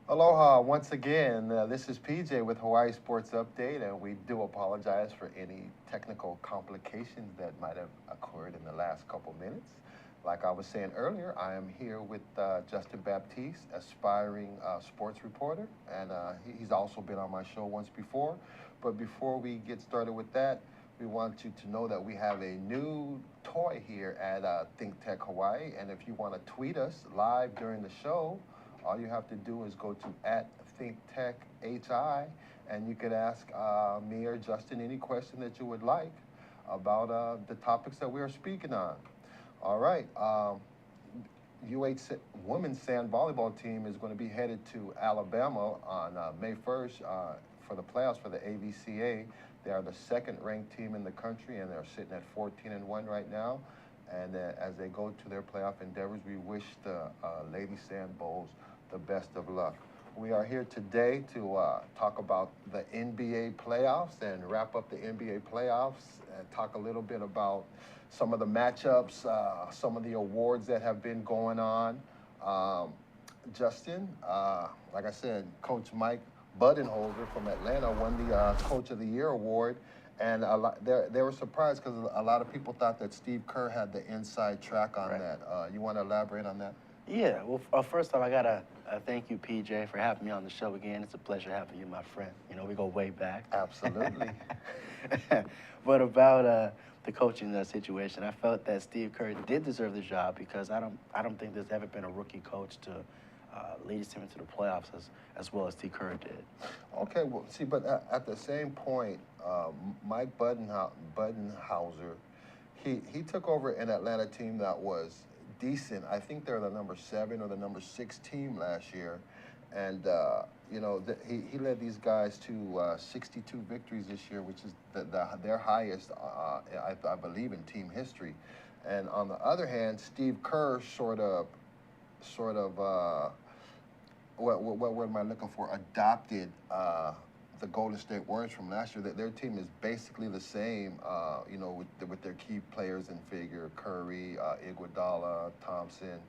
Aloha once again. This is PJ with Hawaii Sports Update, and we do apologize for any technical complications that might have occurred in the last couple minutes. Like I was saying earlier, I am here with Justin Baptiz, aspiring sports reporter, and he's also been on my show once before. But before we get started with that, we want you to know that we have a new toy here at ThinkTech Hawaii, and if you want to tweet us live during the show, all you have to do is go to @ThinkTechHI, and you could ask me or Justin any question that you would like about the topics that we are speaking on. All right. UH women's sand volleyball team is going to be headed to Alabama on May 1st for the playoffs for the AVCA. They are the second-ranked team in the country, and they're sitting at 14-1 right now. And as they go to their playoff endeavors, we wish the Lady Sand Bulls the best of luck. We are here today to talk about the NBA playoffs and wrap up the NBA playoffs and talk a little bit about some of the matchups, some of the awards that have been going on. Justin, like I said, Coach Mike Budenholzer from Atlanta won the Coach of the Year award. And they were surprised because a lot of people thought that Steve Kerr had the inside track on that. You want to elaborate on that? Yeah, well, first off, I got to thank you, PJ, for having me on the show again. It's a pleasure having you, my friend. You know, we go way back. Absolutely. But about the coaching situation, I felt that Steve Kerr did deserve the job because I don't think there's ever been a rookie coach to lead his team into the playoffs as well as Steve Kerr did. Okay, well, see, but at the same point, Mike Budenholzer, he took over an Atlanta team that was decent. I think they're the number 7 or the number 6 team last year, and you know he led these guys to 62 victories this year, which is their highest, I believe, in team history. And on the other hand, Steve Kerr sort of what word am I looking for? Adopted the Golden State Warriors from last year. Their team is basically the same, you know, with their key players in figure: Curry, Iguodala, Thompson,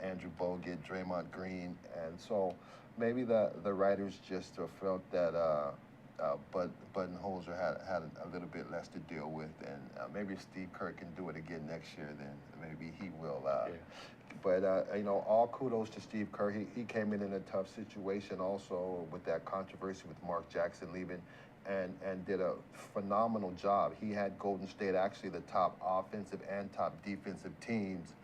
Andrew Bogut, Draymond Green, and so maybe the writers just felt that Budenholzer had a little bit less to deal with, and maybe if Steve Kerr can do it again next year, then maybe he will. Yeah. But, you know, all kudos to Steve Kerr. He came in a tough situation also with that controversy with Mark Jackson leaving and did a phenomenal job. He had Golden State actually the top offensive and top defensive teams,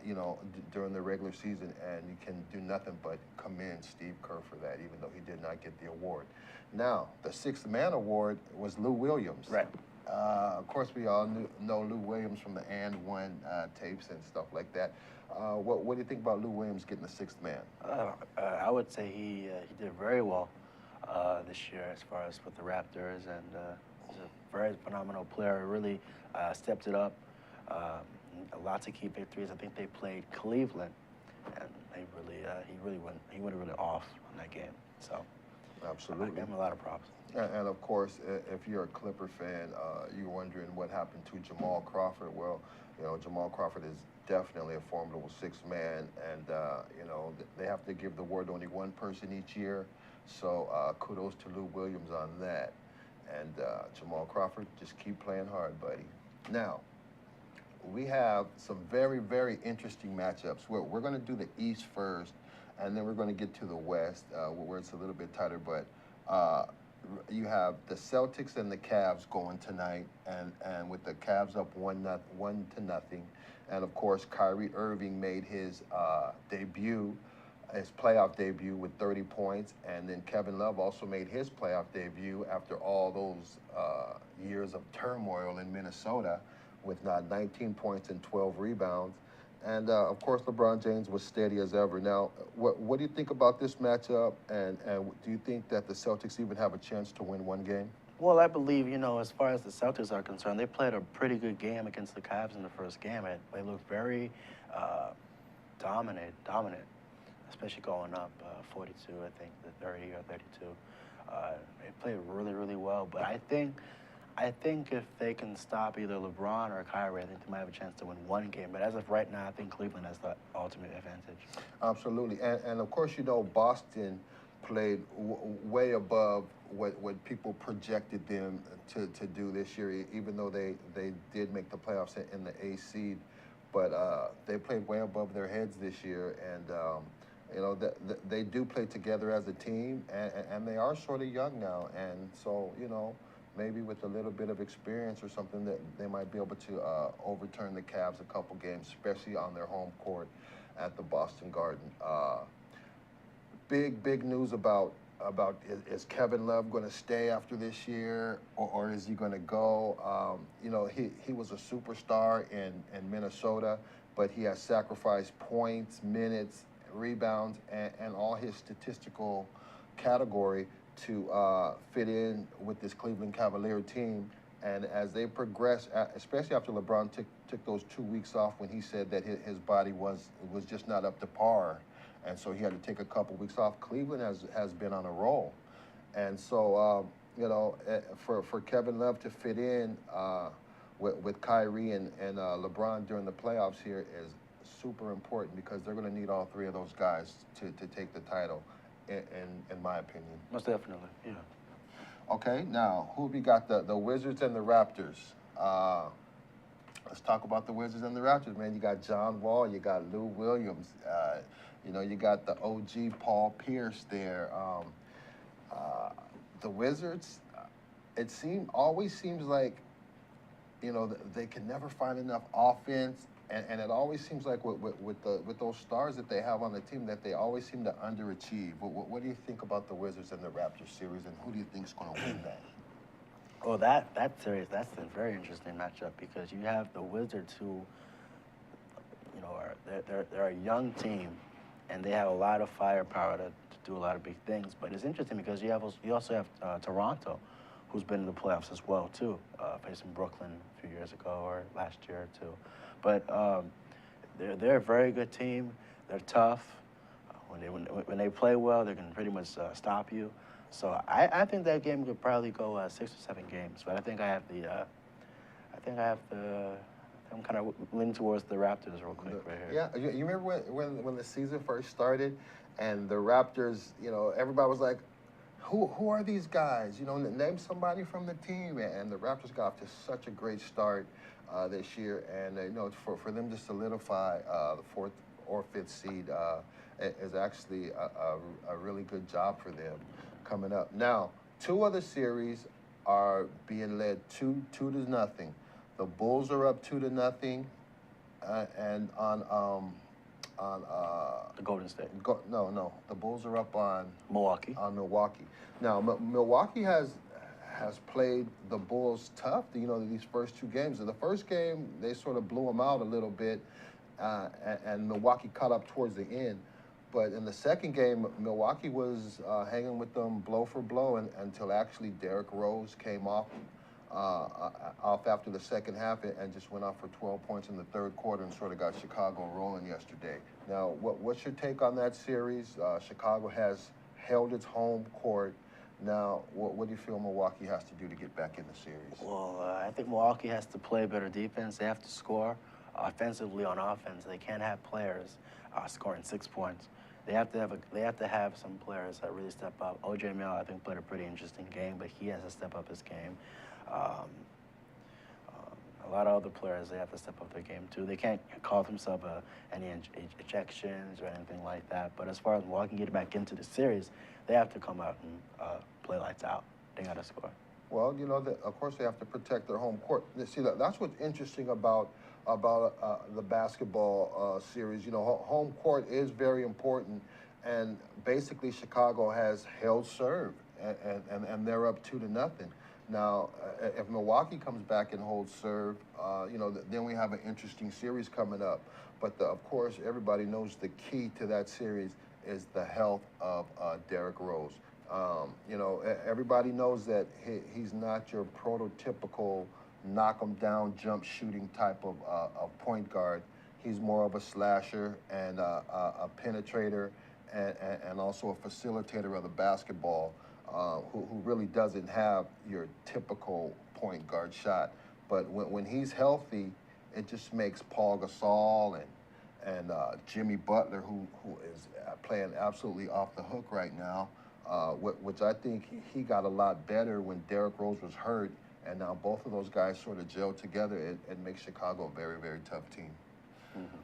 you know, during the regular season, and you can do nothing but commend Steve Kerr for that, even though he did not get the award. Now, the Sixth Man Award was Lou Williams. Right. Of course, we all know Lou Williams from the And One tapes and stuff like that. What do you think about Lou Williams getting the Sixth Man? I would say he did very well this year as far as with the Raptors, and he's a very phenomenal player. Really stepped it up. Lots of key victories. I think they played Cleveland, and he went really off in that game. So absolutely, I give him a lot of props. And of course, if you're a Clipper fan, you're wondering what happened to Jamal Crawford. Well, you know, Jamal Crawford is definitely a formidable sixth man, and you know, they have to give the award to only one person each year. So kudos to Lou Williams on that. And Jamal Crawford, just keep playing hard, buddy. Now, we have some very, very interesting matchups. We're going to do the East first, and then we're going to get to the West, where it's a little bit tighter. But you have the Celtics and the Cavs going tonight, and with the Cavs up 1-0, and of course Kyrie Irving made his debut, his playoff debut with 30 points, and then Kevin Love also made his playoff debut after all those years of turmoil in Minnesota with 19 points and 12 rebounds. And, of course, LeBron James was steady as ever. Now, what do you think about this matchup, and do you think that the Celtics even have a chance to win one game? Well, I believe, you know, as far as the Celtics are concerned, they played a pretty good game against the Cavs in the first game. They looked very dominant, especially going up 42, I think, the 30 or 32. They played really, really well. But I think I think if they can stop either LeBron or Kyrie, I think they might have a chance to win one game. But as of right now, I think Cleveland has the ultimate advantage. Absolutely, and of course, Boston played way above what people projected them to do this year, even though they did make the playoffs in the A seed, but they played way above their heads this year, and they do play together as a team, and they are sort of young now, and so maybe with a little bit of experience or something that they might be able to overturn the Cavs a couple games, especially on their home court at the Boston Garden. Big news about is Kevin Love going to stay after this year, or is he going to go? He was a superstar in Minnesota, but he has sacrificed points, minutes, rebounds, and all his statistical category to fit in with this Cleveland Cavalier team. And as they progress, especially after LeBron took those 2 weeks off when he said that his body was just not up to par, and so he had to take a couple weeks off, Cleveland has been on a roll. And so, for Kevin Love to fit in with Kyrie and LeBron during the playoffs here is super important, because they're going to need all three of those guys to take the title, in my opinion. Most definitely, yeah. Okay, now, who have you got? The Wizards and the Raptors. Let's talk about the Wizards and the Raptors, man. You got John Wall, you got Lou Williams, you got the OG Paul Pierce there. The Wizards, always seems like, they can never find enough offense, and it always seems like with those stars that they have on the team, that they always seem to underachieve. What do you think about the Wizards and the Raptors series, and who do you think is going to win that? Well, that series, that's a very interesting matchup, because you have the Wizards who, they're a young team, and they have a lot of firepower to do a lot of big things. But it's interesting because you also have Toronto, who's been in the playoffs as well too, facing Brooklyn a few years ago or last year or two. But they're a very good team. They're tough. When they play well, they can pretty much stop you. So I think that game could probably go 6 or 7 games. But I think I'm kind of leaning towards the Raptors real quick right here. Yeah, you remember when the season first started, and the Raptors, everybody was like, who are these guys? Name somebody from the team. And the Raptors got off to such a great start this year, and for them to solidify the 4th or 5th seed is actually a really good job for them coming up. Now, 2 other series are being led 2-0. The Bulls are up 2-0, and on the Golden State. No. The Bulls are up on Milwaukee. On Milwaukee. Now, Milwaukee has played the Bulls tough. These first 2 games. In the first game, they sort of blew them out a little bit, and Milwaukee caught up towards the end. But in the second game, Milwaukee was hanging with them blow for blow until actually Derrick Rose came off after the second half and just went off for 12 points in the third quarter and sort of got Chicago rolling yesterday. Now, what's your take on that series? Chicago has held its home court. Now, what do you feel Milwaukee has to do to get back in the series? Well, I think Milwaukee has to play better defense. They have to score offensively on offense. They can't have players scoring 6 points. They have to have some players that really step up. O.J. Mayo, I think, played a pretty interesting game, but he has to step up his game. A lot of other players, they have to step up their game too. They can't call themselves any ejections or anything like that. But as far as Milwaukee getting back into the series, they have to come out and play lights out. They got to score. Well, of course they have to protect their home court. See, that's what's interesting about the basketball series. Home court is very important, and basically Chicago has held serve, and they're up 2-0. Now, if Milwaukee comes back and holds serve, then we have an interesting series coming up. But of course, everybody knows the key to that series is the health of Derrick Rose. Everybody knows that he's not your prototypical knock him down, jump shooting type of point guard. He's more of a slasher and a penetrator and also a facilitator of the basketball. Who really doesn't have your typical point guard shot. But when he's healthy, it just makes Paul Gasol and Jimmy Butler, who is playing absolutely off the hook right now, which I think he got a lot better when Derrick Rose was hurt, and now both of those guys sort of gel together. It makes Chicago a very, very tough team. Mm-hmm.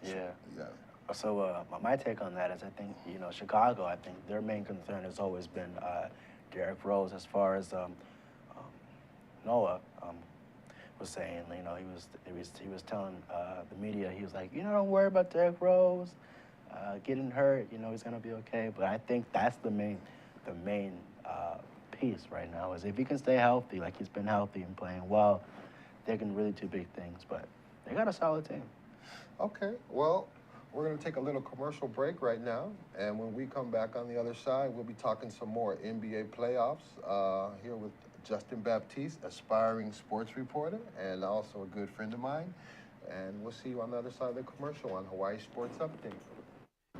Yeah. Yeah. So my take on that is I think, Chicago, I think their main concern has always been Derrick Rose. As far as Noah was saying, he was telling the media, he was like, don't worry about Derrick Rose getting hurt. He's gonna be okay. But I think that's the main piece right now is if he can stay healthy, like he's been healthy and playing well, they can really do big things. But they got a solid team. Okay, well, we're going to take a little commercial break right now, and when we come back on the other side, we'll be talking some more NBA playoffs here with Justin Baptiz, aspiring sports reporter, and also a good friend of mine. And we'll see you on the other side of the commercial on Hawaii Sports Update.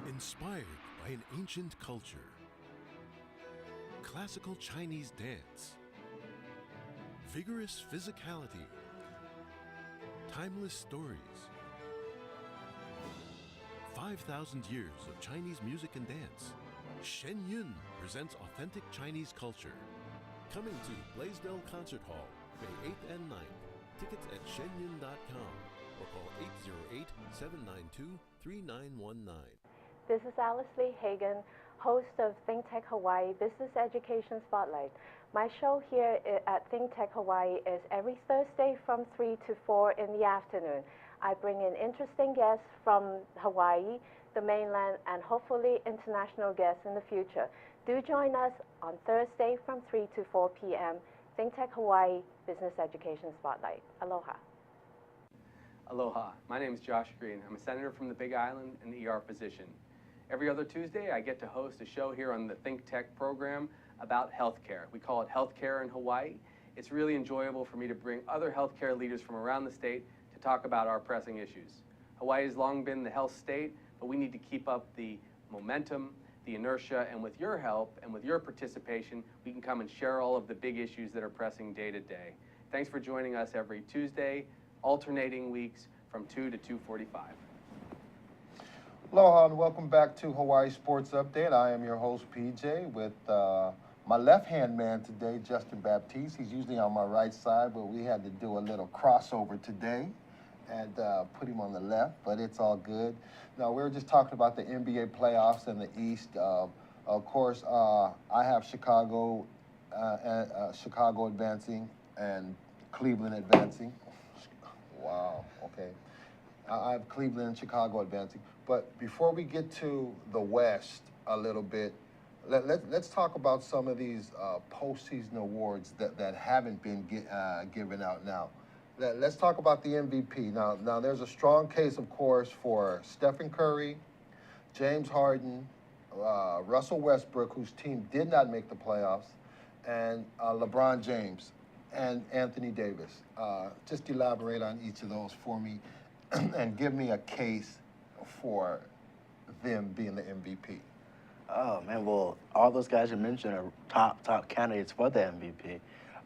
Inspired by an ancient culture, classical Chinese dance, vigorous physicality, timeless stories, 5,000 years of Chinese music and dance. Shen Yun presents authentic Chinese culture. Coming to Blaisdell Concert Hall, May 8th and 9th. Tickets at shenyun.com or call 808-792-3919. This is Lee Hagan, host of ThinkTech Hawaii Business Education Spotlight. My show here at ThinkTech Hawaii is every Thursday from 3 to 4 in the afternoon. I bring in interesting guests from Hawaii, the mainland, and hopefully international guests in the future. Do join us on Thursday from 3 to 4 p.m. ThinkTech Hawaii Business Education Spotlight. Aloha. Aloha. My name is Josh Green. I'm a senator from the Big Island and the ER physician. Every other Tuesday, I get to host a show here on the ThinkTech program about healthcare. We call it Healthcare in Hawaii. It's really enjoyable for me to bring other healthcare leaders from around the state to talk about our pressing issues. Hawaii has long been the health state, but we need to keep up the momentum, the inertia, and with your help and with your participation, we can come and share all of the big issues that are pressing day to day. Thanks for joining us every Tuesday, alternating weeks from 2 to 2:45. Aloha and welcome back to Hawaii Sports Update. I am your host, PJ, with my left-hand man today, Justin Baptiz. He's usually on my right side, but we had to do a little crossover today and put him on the left, but it's all good. Now, we were just talking about the NBA playoffs in the East. Of course, I have Chicago advancing and Cleveland advancing. Wow, okay. I have Cleveland and Chicago advancing. But before we get to the West a little bit, let's talk about some of these postseason awards that haven't been given out now. Let's talk about the MVP. Now there's a strong case, of course, for Stephen Curry, James Harden, Russell Westbrook, whose team did not make the playoffs, and LeBron James and Anthony Davis. Just elaborate on each of those for me and give me a case for them being the MVP. Oh, man, well, all those guys you mentioned are top candidates for the MVP.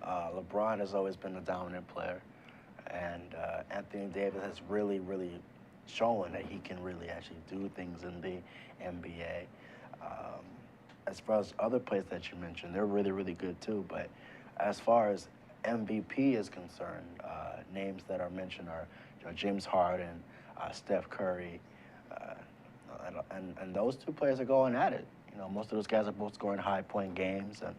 LeBron has always been a dominant player, and Anthony Davis has really, really shown that he can really actually do things in the NBA. As far as other players that you mentioned, they're really, really good too, but as far as MVP is concerned, names that are mentioned are James Harden, Steph Curry, and those two players are going at it. Most of those guys are both scoring high-point games, and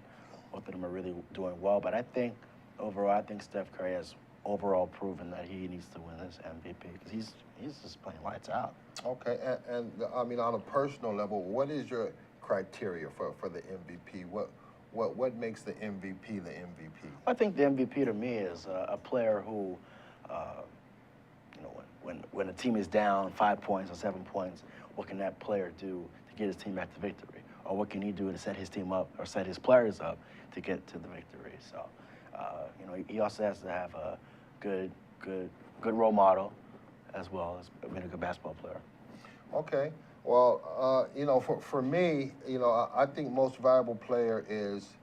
both of them are really doing well. But I think overall, Steph Curry has overall proven that he needs to win this MVP because he's just playing lights out. Okay, and I mean, on a personal level, what is your criteria for the MVP? What makes the MVP the MVP? I think the MVP to me is a player who, when a team is down 5 points or 7 points, what can that player do to get his team back to victory? Or what can he do to set his team up or set his players up to get to the victory? So, he also has to have a good role model as well as being a good basketball player. Okay. Well, for me, I think most valuable player is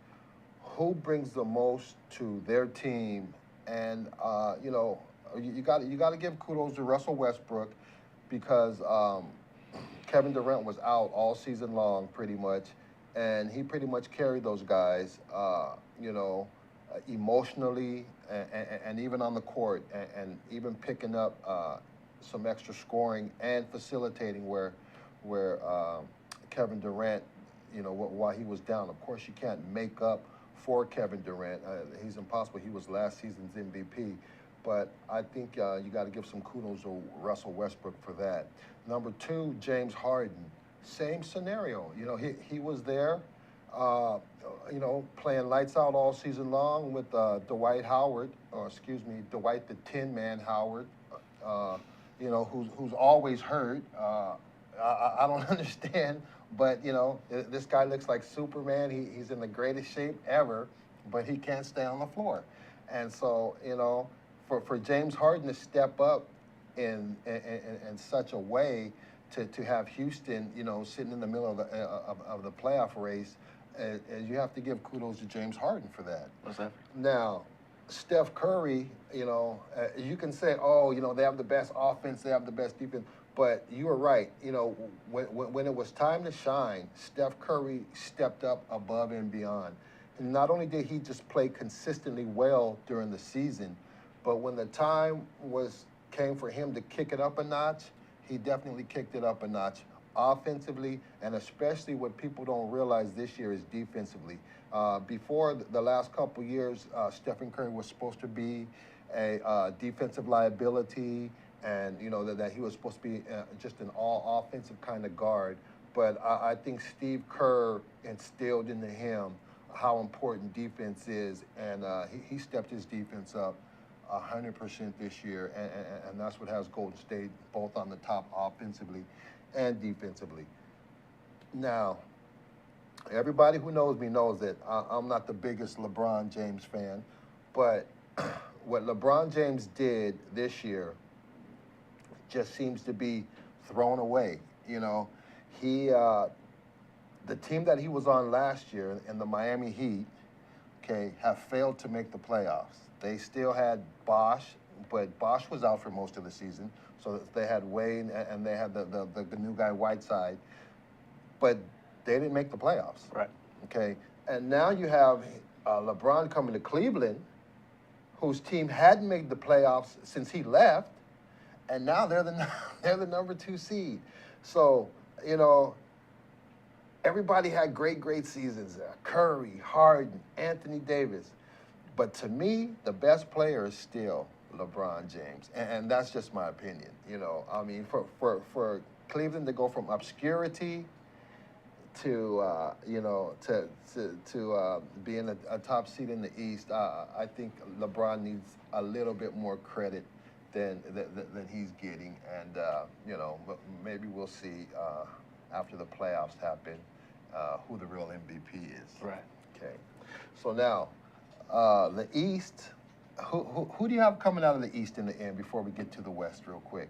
who brings the most to their team, and you know, you got to give kudos to Russell Westbrook because Kevin Durant was out all season long pretty much, and he pretty much carried those guys, you know, emotionally and even on the court, and even picking up some extra scoring and facilitating where Kevin Durant, you know, while he was down. Of course, you can't make up for Kevin Durant. He's impossible. He was last season's MVP. But I think you got to give some kudos to Russell Westbrook for that. Number two, James Harden. Same scenario. You know, he was there, you know, playing lights out all season long with Dwight Howard, or excuse me, Dwight the Tin Man Howard, you know, who's always hurt. I don't understand, but, you know, this guy looks like Superman. He's in the greatest shape ever, but he can't stay on the floor. And so, you know, for James Harden to step up in such a way to have Houston, you know, sitting in the middle of the playoff race, you have to give kudos to James Harden for that. What's that? Now, Steph Curry, you know, you can say, oh, you know, they have the best offense, they have the best defense, but you were right. You know, when it was time to shine, Steph Curry stepped up above and beyond. And not only did he just play consistently well during the season, but when the time came for him to kick it up a notch, he definitely kicked it up a notch offensively, and especially what people don't realize this year is defensively. Before the last couple years, Stephen Curry was supposed to be a defensive liability, and you know that he was supposed to be just an all offensive kind of guard. But I think Steve Kerr instilled into him how important defense is, and he stepped his defense up 100% this year, and that's what has Golden State both on the top offensively and defensively. Now, everybody who knows me knows that I'm not the biggest LeBron James fan, but what LeBron James did this year just seems to be thrown away. You know, the team that he was on last year in the Miami Heat, okay, have failed to make the playoffs. They still had Bosh, but Bosh was out for most of the season. So they had Wade and they had the new guy Whiteside, but they didn't make the playoffs. Right. Okay. And now you have LeBron coming to Cleveland, whose team hadn't made the playoffs since he left, and now they're the number 2 seed. So, you know, everybody had great seasons. Curry, Harden, Anthony Davis. But to me, the best player is still LeBron James, and that's just my opinion. You know, I mean, for Cleveland to go from obscurity to you know, to being a top seed in the East, I think LeBron needs a little bit more credit than he's getting, and you know, maybe we'll see after the playoffs happen who the real MVP is. Right. Okay. So now. The East, who do you have coming out of the East in the end before we get to the West real quick?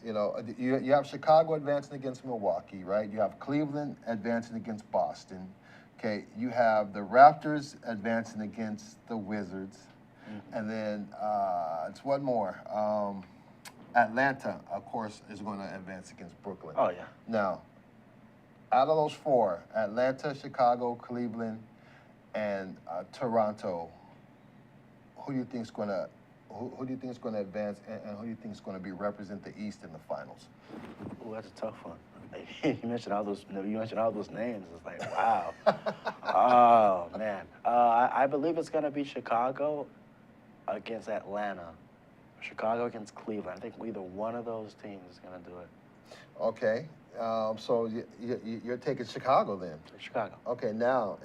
You know, you have Chicago advancing against Milwaukee, right? You have Cleveland advancing against Boston. Okay, you have the Raptors advancing against the Wizards. Mm-hmm. And then it's one more. Atlanta, of course, is going to advance against Brooklyn. Oh, yeah. Now, out of those four, Atlanta, Chicago, Cleveland, and Toronto, who do you think is going to advance, and who do you think is going to represent the East in the finals? Oh, that's a tough one. You mentioned all those names. It's like, wow. Oh man. I believe it's going to be Chicago against Atlanta, Chicago against Cleveland. I think either one of those teams is going to do it. Okay. So you're taking Chicago then? Chicago. Okay, now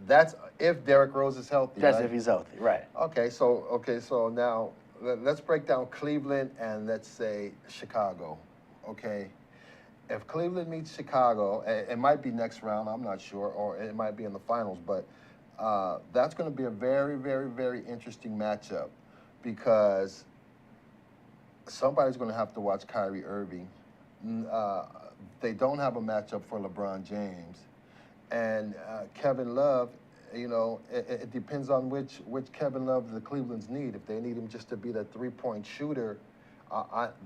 that's if Derrick Rose is healthy. That's right? if he's healthy, right? Okay, so now let's break down Cleveland and let's say Chicago. Okay, if Cleveland meets Chicago, it might be next round. I'm not sure, or it might be in the finals. But that's going to be a very interesting matchup because somebody's going to have to watch Kyrie Irving. They don't have a matchup for LeBron James, and Kevin Love it depends on which Kevin Love the Cleveland's need. If they need him just to be the three-point shooter,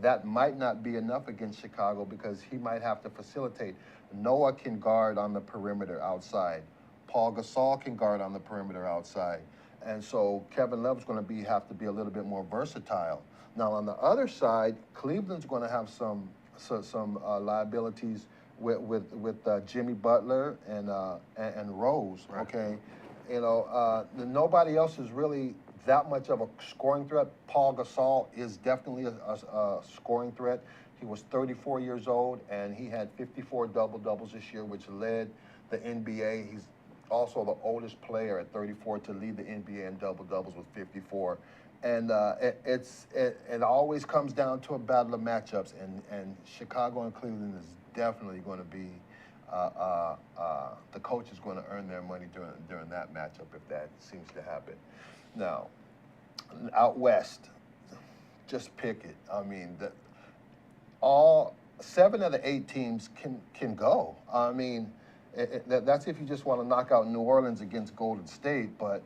that might not be enough against Chicago because he might have to facilitate. Noah can guard on the perimeter outside. Paul Gasol can guard on the perimeter outside. And so Kevin Love's going to have to be a little bit more versatile. Now, on the other side, Cleveland's going to have some liabilities with Jimmy Butler and Rose. Right. Okay, nobody else is really that much of a scoring threat. Paul Gasol is definitely a scoring threat. He was 34 years old, and he had 54 double-doubles this year, which led the NBA. He's also the oldest player at 34 to lead the NBA in double-doubles with 54. And it always comes down to a battle of matchups, and Chicago and Cleveland is definitely going to be the coach is going to earn their money during that matchup if that seems to happen. Now, out west, just pick it. I mean, all 7 of the 8 teams can go. I mean, that's if you just want to knock out New Orleans against Golden State, but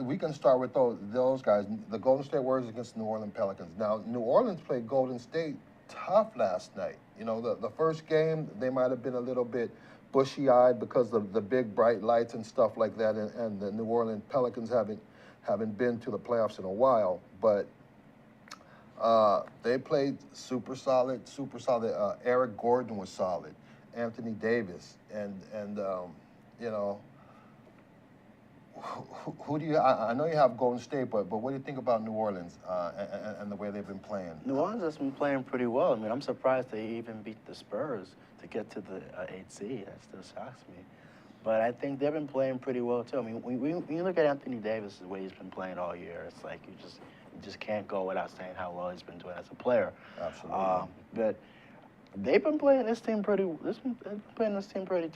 we can start with those guys. The Golden State Warriors against New Orleans Pelicans. Now, New Orleans played Golden State tough last night. The first game, they might have been a little bit bushy-eyed because of the big bright lights and stuff like that, and the New Orleans Pelicans haven't been to the playoffs in a while, but they played super solid. Eric Gordon was solid. Anthony Davis, and who do you? I know you have Golden State, but what do you think about New Orleans and the way they've been playing? New Orleans has been playing pretty well. I mean, I'm surprised they even beat the Spurs to get to the 8th seed. That still shocks me. But I think they've been playing pretty well too. I mean, when you look at Anthony Davis, the way he's been playing all year, it's like you just can't go without saying how well he's been doing as a player. Absolutely. But they've been playing this team pretty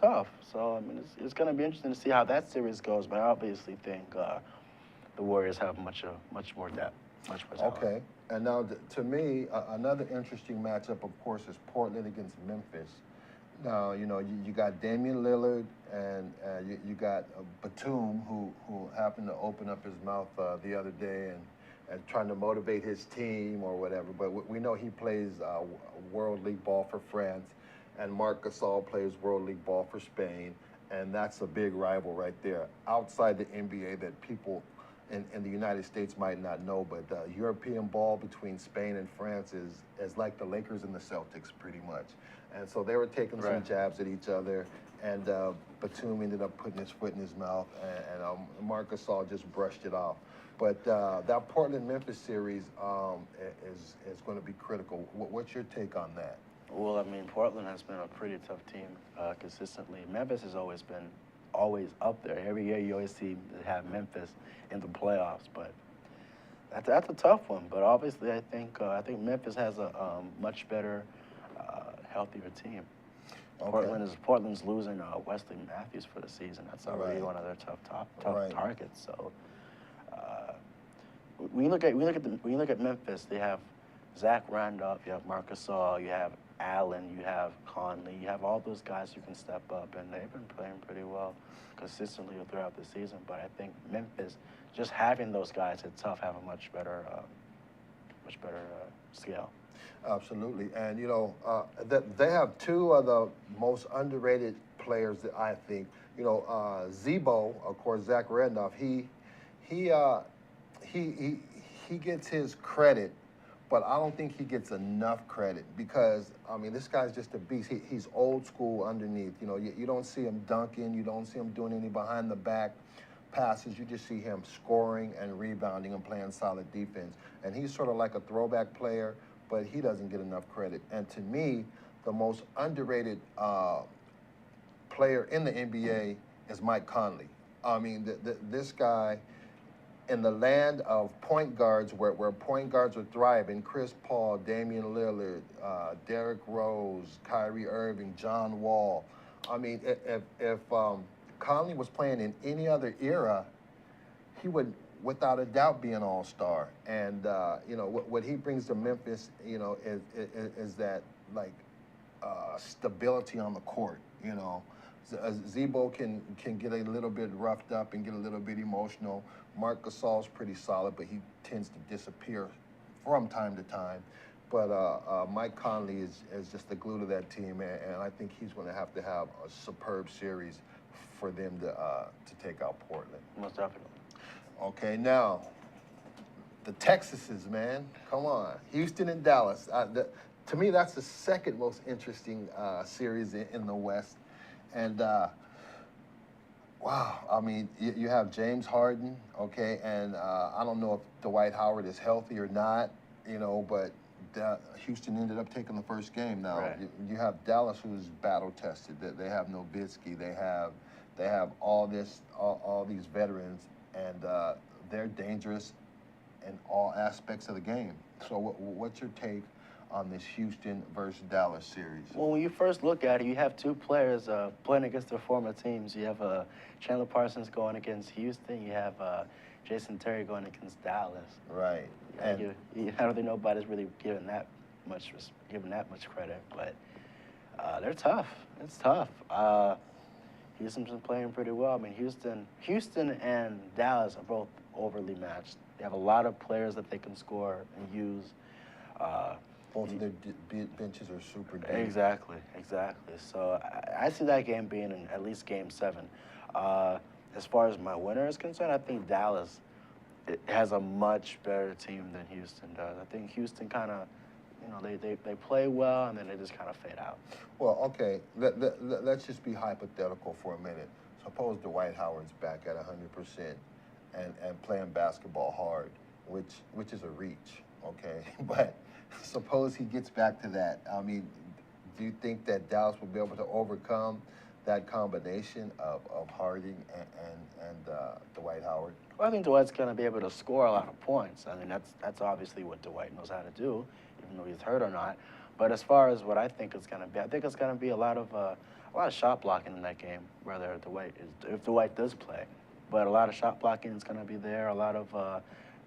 tough. So I mean, it's going to be interesting to see how that series goes. But I obviously think the Warriors have much more depth, much more talent. Okay, and now to me, another interesting matchup, of course, is Portland against Memphis. Now you got Damian Lillard and you got Batum who happened to open up his mouth the other day and trying to motivate his team or whatever. But we know he plays World League ball for France, and Marc Gasol plays World League ball for Spain, and that's a big rival right there. Outside the NBA that people in the United States might not know, but European ball between Spain and France is like the Lakers and the Celtics pretty much. And so they were taking some jabs at each other, and Batum ended up putting his foot in his mouth, and Marc Gasol just brushed it off. But that Portland-Memphis series is going to be critical. What's your take on that? Well, I mean, Portland has been a pretty tough team consistently. Memphis has always been up there. Every year you always see they have Memphis in the playoffs, but that's a tough one. But obviously, I think Memphis has a much better, healthier team. Okay. Portland's losing Wesley Matthews for the season. That's already one of their tough targets. So. When you look at Memphis, they have Zach Randolph, you have Marc Gasol, you have Allen, you have Conley, you have all those guys who can step up, and they've been playing pretty well consistently throughout the season. But I think Memphis, just having those guys at tough, have a much better scale. Absolutely, and they have 2 of the most underrated players that I think. Zebo, of course, Zach Randolph. He gets his credit, but I don't think he gets enough credit because, I mean, this guy's just a beast. He's old school underneath. You don't see him dunking. You don't see him doing any behind-the-back passes. You just see him scoring and rebounding and playing solid defense. And he's sort of like a throwback player, but he doesn't get enough credit. And to me, the most underrated player in the NBA is Mike Conley. I mean, this guy, in the land of point guards, where point guards are thriving, Chris Paul, Damian Lillard, Derrick Rose, Kyrie Irving, John Wall. I mean, if Conley was playing in any other era, he would, without a doubt, be an all-star. And what he brings to Memphis, is that stability on the court. Zebo can get a little bit roughed up and get a little bit emotional. Marc Gasol's pretty solid, but he tends to disappear from time to time. But Mike Conley is just the glue to that team, and I think he's going to have a superb series for them to take out Portland. Most definitely. Okay, now the Texases, man, come on, Houston and Dallas. To me, that's the second most interesting series in the West. And wow, I mean, you have James Harden, okay, and I don't know if Dwight Howard is healthy or not, but Houston ended up taking the first game. Now right. you have Dallas, who's battle tested. They have Nowitzki. They have all these veterans, and they're dangerous in all aspects of the game. So what's your take on this Houston versus Dallas series? Well, when you first look at it, you have two players playing against their former teams. You have Chandler Parsons going against Houston. You have Jason Terry going against Dallas. Right. And I don't think nobody's really given that much credit, but they're tough. It's tough. Houston's been playing pretty well. I mean, Houston and Dallas are both overly matched. They have a lot of players that they can score and use. Both of their benches are super deep. Exactly. So I see that game being in at least Game 7. As far as my winner is concerned, I think Dallas has a much better team than Houston does. I think Houston kind of, they play well and then they just kind of fade out. Well, okay, let's just be hypothetical for a minute. Suppose Dwight Howard's back at 100% and playing basketball hard, which is a reach, okay? But suppose he gets back to that. I mean, do you think that Dallas will be able to overcome that combination of Harding and Dwight Howard? Well, I think Dwight's going to be able to score a lot of points. I mean, that's obviously what Dwight knows how to do, even though he's hurt or not. But as far as what I think it's going to be, I think it's going to be a lot of shot blocking in that game, whether if Dwight does play. But a lot of shot blocking is going to be there. A lot of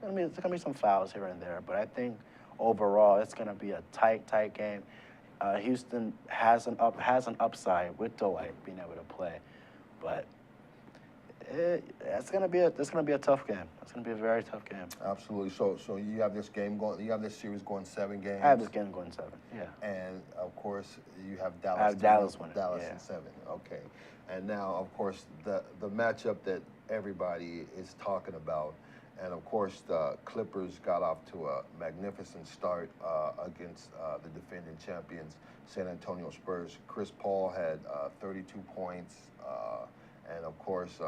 there's going to be some fouls here and there. But I think overall it's going to be a tight game. Houston has an upside with Dwight being able to play, but it's going to be a tough game. It's going to be a very tough game. Absolutely. So you have this game going. You have this series going 7 games. I have this game going 7. Yeah. And of course you have Dallas. I have Dallas winning. Dallas in 7. Okay. And now of course the matchup that everybody is talking about. And, of course, the Clippers got off to a magnificent start against the defending champions, San Antonio Spurs. Chris Paul had 32 points. And, of course,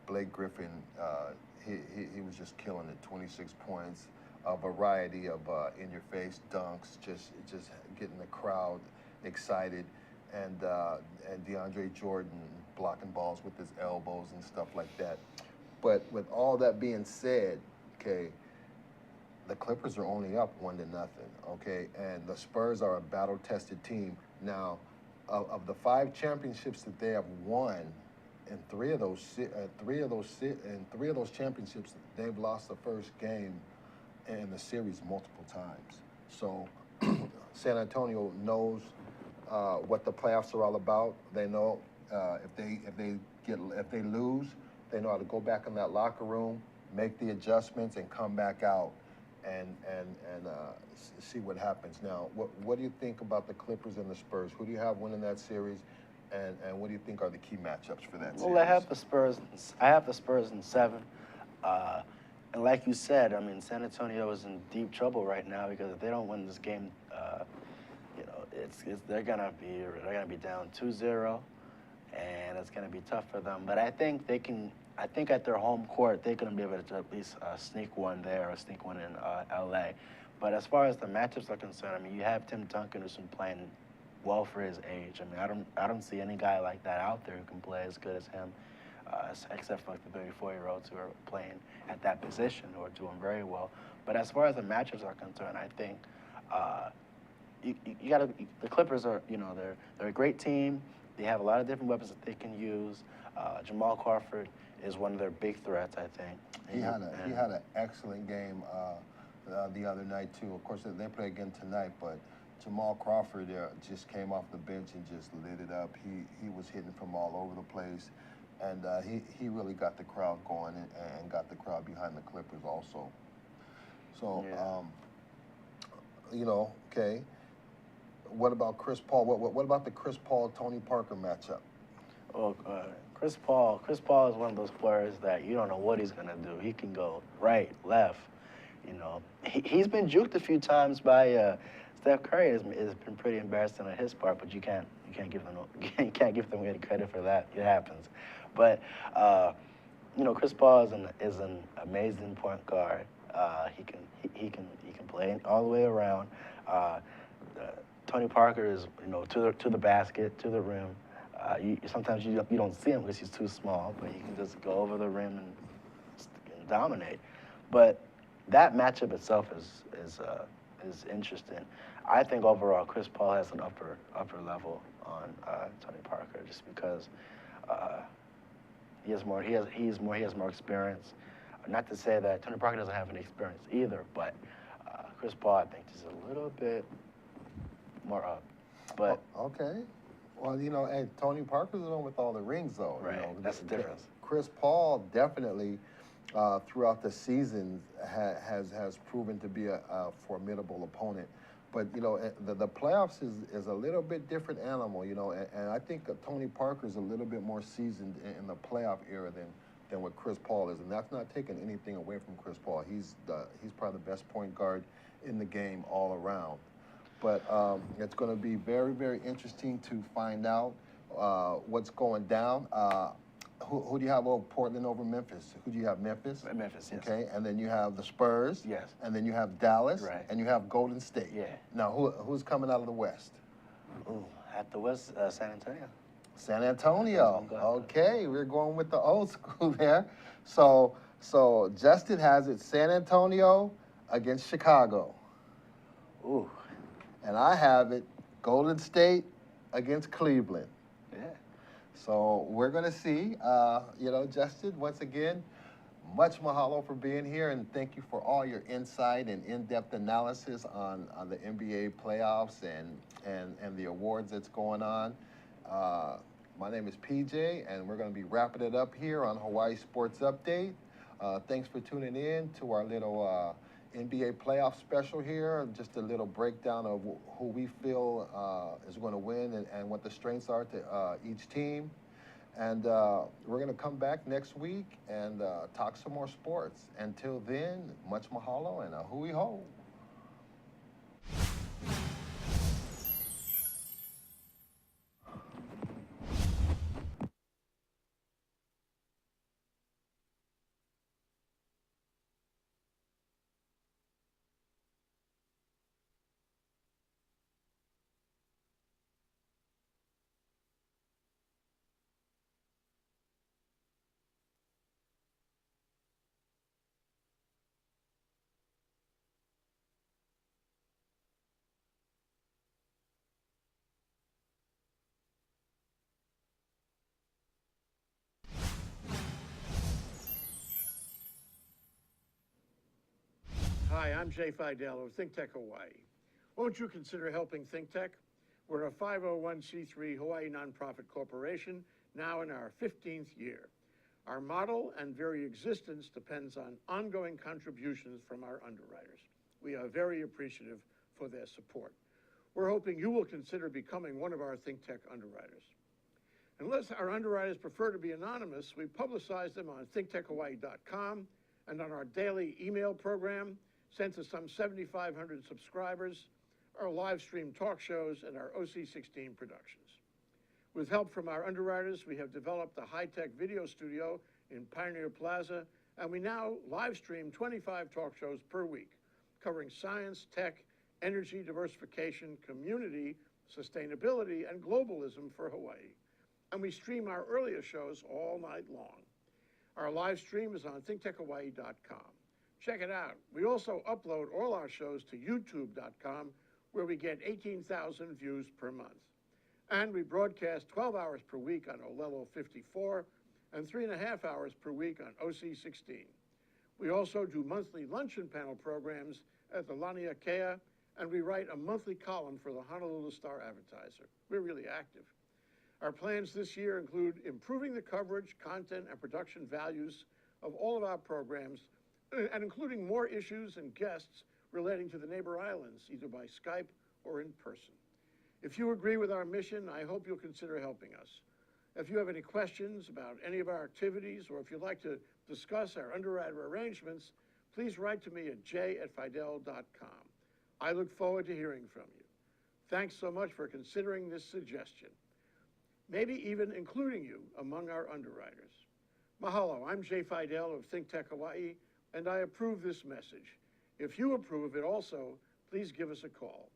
Blake Griffin, he was just killing it, 26 points. A variety of in-your-face dunks, just getting the crowd excited. And DeAndre Jordan blocking balls with his elbows and stuff like that. But with all that being said, okay, the Clippers are only up 1-0, okay, and the Spurs are a battle-tested team. Now, of the 5 championships that they have won, in three of those championships, they've lost the first game in the series multiple times. So, San Antonio knows what the playoffs are all about. They know if they lose, they know how to go back in that locker room, make the adjustments, and come back out and see what happens. Now, what do you think about the Clippers and the Spurs? Who do you have winning that series, and what do you think are the key matchups for that series? Well, I have the Spurs in 7. And like you said, I mean, San Antonio is in deep trouble right now because if they don't win this game, they're gonna be down 2-0. And it's going to be tough for them. But I think at their home court, they're going to be able to at least sneak one there or sneak one in L.A. But as far as the matchups are concerned, I mean, you have Tim Duncan who's been playing well for his age. I mean, I don't see any guy like that out there who can play as good as him, except for like the 34-year-olds who are playing at that position who are doing very well. But as far as the matchups are concerned, I think the Clippers are, they're a great team. They have a lot of different weapons that they can use. Jamal Crawford is one of their big threats, I think. He had an excellent game the other night too. Of course, they play again tonight, but Jamal Crawford just came off the bench and just lit it up. He was hitting from all over the place, and he really got the crowd going and got the crowd behind the Clippers also. So, okay. What about Chris Paul? What about the Chris Paul-Tony Parker matchup? Well, Chris Paul is one of those players that you don't know what he's gonna do. He can go right, left. He's been juked a few times by Steph Curry. It's been pretty embarrassing on his part, but you can't give them any credit for that. It happens. But Chris Paul is an amazing point guard. He can play all the way around. Tony Parker is to the basket, to the rim. Sometimes you don't see him because he's too small, but he can just go over the rim and dominate. But that matchup itself is interesting. I think overall Chris Paul has an upper level on Tony Parker just because he has more experience. Not to say that Tony Parker doesn't have any experience either, but Chris Paul I think is a little bit more up. But okay. Well, hey, Tony Parker's the one with all the rings, though. Right, that's the difference. Chris Paul definitely, throughout the season, has proven to be a formidable opponent. But, the playoffs is a little bit different animal, and I think Tony Parker's a little bit more seasoned in the playoff era than what Chris Paul is. And that's not taking anything away from Chris Paul. He's probably the best point guard in the game all around. But it's going to be very, very interesting to find out what's going down. Who do you have over Portland over Memphis? Who do you have? Memphis? Memphis, yes. Okay, and then you have the Spurs. Yes. And then you have Dallas. Right. And you have Golden State. Yeah. Now, who's coming out of the West? Ooh, at the West, San Antonio. San Antonio. Okay, we're going with the old school there. So Justin has it San Antonio against Chicago. Ooh. And I have it Golden State against Cleveland. Yeah. So we're going to see, Justin, once again, much mahalo for being here, and thank you for all your insight and in-depth analysis on the NBA playoffs and the awards that's going on. My name is PJ, and we're going to be wrapping it up here on Hawaii Sports Update. Thanks for tuning in to our little NBA playoff special here, just a little breakdown of who we feel is going to win and what the strengths are to each team. And we're going to come back next week and talk some more sports. Until then, much mahalo and a hui ho. Hi, I'm Jay Fidel of ThinkTech Hawaii. Won't you consider helping ThinkTech? We're a 501c3 Hawaii nonprofit corporation, now in our 15th year. Our model and very existence depends on ongoing contributions from our underwriters. We are very appreciative for their support. We're hoping you will consider becoming one of our ThinkTech underwriters. Unless our underwriters prefer to be anonymous, we publicize them on thinktechhawaii.com and on our daily email program, sent to some 7,500 subscribers, our live stream talk shows, and our OC16 productions. With help from our underwriters, we have developed a high-tech video studio in Pioneer Plaza, and we now live stream 25 talk shows per week, covering science, tech, energy diversification, community, sustainability, and globalism for Hawaii. And we stream our earlier shows all night long. Our live stream is on thinktechhawaii.com. Check it out. We also upload all our shows to youtube.com, where we get 18,000 views per month. And we broadcast 12 hours per week on Olelo 54 and 3.5 hours per week on OC16. We also do monthly luncheon panel programs at the Laniakea and we write a monthly column for the Honolulu Star-Advertiser. We're really active. Our plans this year include improving the coverage, content, and production values of all of our programs, and including more issues and guests relating to the neighbor islands, either by Skype or in person. If you agree with our mission, I hope you'll consider helping us. If you have any questions about any of our activities, or if you'd like to discuss our underwriter arrangements, please write to me at j@fidel.com. I look forward to hearing from you. Thanks so much for considering this suggestion, maybe even including you among our underwriters. Mahalo, I'm Jay Fidel of ThinkTech Hawaii, and I approve this message. If you approve of it also, please give us a call.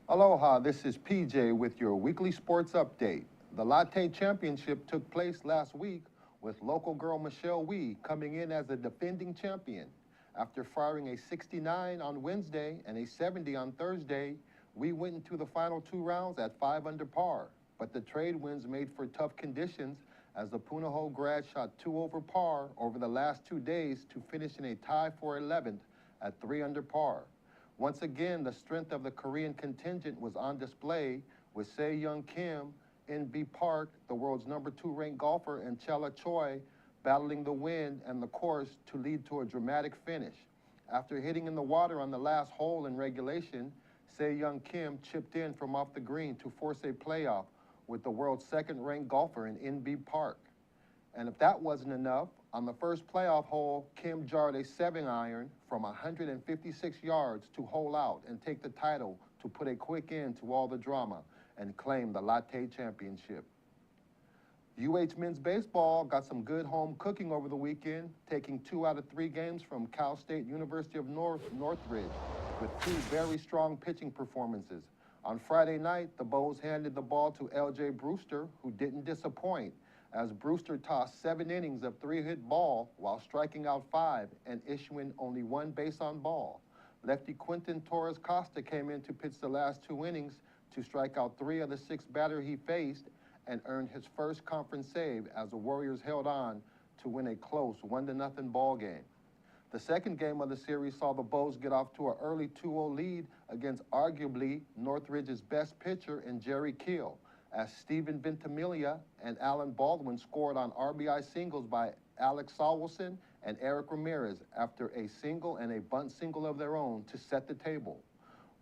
Aloha, this is PJ with your weekly sports update. The Latte Championship took place last week with local girl Michelle Wee coming in as a defending champion. After firing a 69 on Wednesday and a 70 on Thursday, Wee went into the final 2 rounds at 5 under par. But the trade winds made for tough conditions as the Punahou grad shot 2 over par over the last 2 days to finish in a tie for 11th at 3 under par. Once again, the strength of the Korean contingent was on display with Seo Kim, NB Park, the world's #2 ranked golfer, and Chella Choi battling the wind and the course to lead to a dramatic finish. After hitting in the water on the last hole in regulation, Seo Kim chipped in from off the green to force a playoff with the world's 2nd ranked golfer in NB Park. And if that wasn't enough, on the first playoff hole, Kim jarred a 7-iron from 156 yards to hole out and take the title to put a quick end to all the drama and claim the Latte Championship. UH men's baseball got some good home cooking over the weekend, taking 2 out of 3 games from Cal State University of Northridge with 2 very strong pitching performances. On Friday night, the Bows handed the ball to LJ Brewster, who didn't disappoint, as Brewster tossed 7 innings of 3-hit ball while striking out 5 and issuing only 1 base on ball. Lefty Quinton Torres Costa came in to pitch the last 2 innings to strike out 3 of the 6 batters he faced and earned his first conference save as the Warriors held on to win a close 1-0 ball game. The second game of the series saw the Bows get off to an early 2-0 lead against arguably Northridge's best pitcher in Jerry Keel, as Steven Ventimiglia and Alan Baldwin scored on RBI singles by Alex Sawilson and Eric Ramirez after a single and a bunt single of their own to set the table.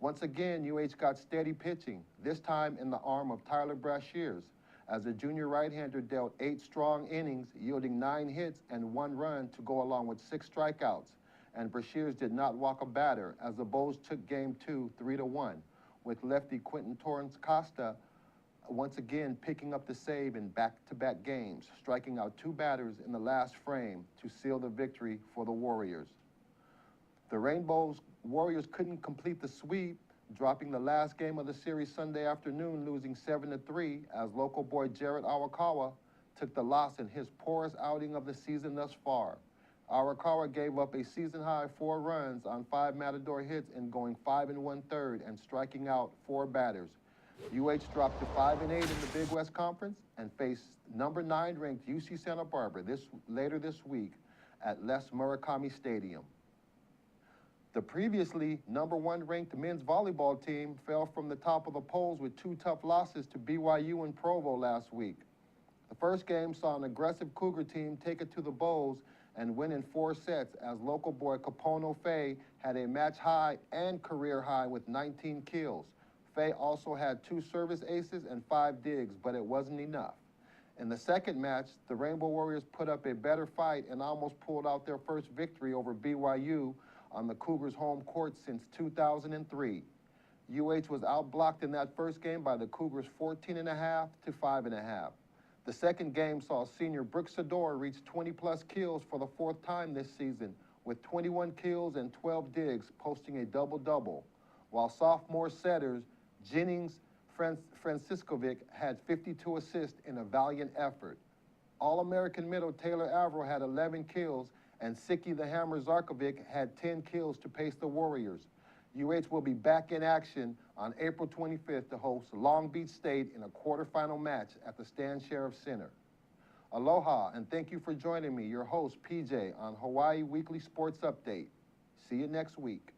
Once again, UH got steady pitching, this time in the arm of Tyler Brashears, as the junior right-hander dealt 8 strong innings, yielding 9 hits and 1 run to go along with 6 strikeouts. And Brashears did not walk a batter as the Bows took Game 2 3-1, with lefty Quinton Torrance Costa once again picking up the save in back-to-back games, striking out 2 batters in the last frame to seal the victory for the Warriors. The Rainbows Warriors couldn't complete the sweep, dropping the last game of the series Sunday afternoon, losing 7-3, as local boy Jared Awakawa took the loss in his poorest outing of the season thus far. Awakawa gave up a season-high 4 runs on 5 Matador hits in going 5 1/3 and striking out 4 batters. UH dropped to 5-8 in the Big West Conference and faced #9 ranked UC Santa Barbara later this week at Les Murakami Stadium. The previously #1 ranked men's volleyball team fell from the top of the polls with 2 tough losses to BYU and Provo last week. The first game saw an aggressive Cougar team take it to the Bows and win in 4 sets, as local boy Kapono Faye had a match high and career high with 19 kills. Faye also had 2 service aces and 5 digs, but it wasn't enough. In the second match, the Rainbow Warriors put up a better fight and almost pulled out their first victory over BYU on the Cougars' home court since 2003. UH was outblocked in that first game by the Cougars 14.5 to 5.5. The second game saw senior Brooks Sador reach 20-plus kills for the 4th time this season, with 21 kills and 12 digs, posting a double-double, while sophomore setters Jennings Franciskovic had 52 assists in a valiant effort. All-American middle Taylor Averill had 11 kills, and Siki the Hammer Zarkovic had 10 kills to pace the Warriors. UH will be back in action on April 25th to host Long Beach State in a quarterfinal match at the Stan Sheriff Center. Aloha, and thank you for joining me, your host, PJ, on Hawaii Weekly Sports Update. See you next week.